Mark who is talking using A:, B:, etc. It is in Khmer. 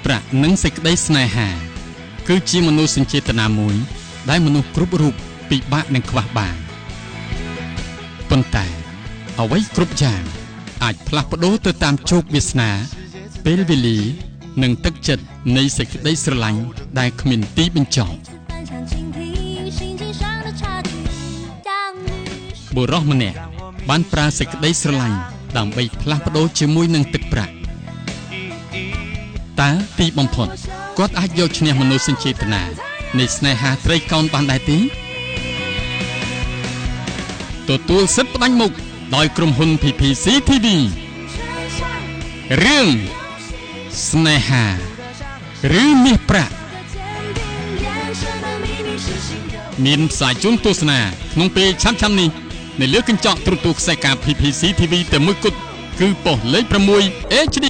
A: ប្រាក់និងសេចក្តីស្នេហាគឺជាមនោសញ្ចេតនាមួយដែលមនុស្សគ្រប់រូបពិបាកនឹងខ្វះបានប៉ុន្តែអ្វីគ្រប់យ៉ាងអាចផ្លាស់ប្ដូរទៅតាមជោគវាសនាពេលវេលានិងទឹកចិត្តនៃសេចក្តីស្រឡាញ់ដែលគ្មានទីបញ្ចប់បុរសម្នាក់បានប្រើសេចក្តីស្រឡាញ់ដើម្បីផ្លាស់ប្ដូរជាមួយនឹងទឹកប្រាក់តើទីបំផុតគាត់អាចយកឈ្នះមនោសញ្ចេតនានៃស្នេហាត្រីកោណបានដែរទេទទួលសិទ្ធិផ្ដាច់មុខដោយក្រុមហ៊ុន PPC TV រឿងស្នេហាឬមាសប្រាក់មានផ្សាយជូនទស្សនាក្នុងពេលឆាប់ៗនេះនៅលើកញ្ចក់ទូរទស្សន៍ខ្សែការ PPC TV តែមួយគត់គឺប៉ុស្តិ៍លេខ6 HD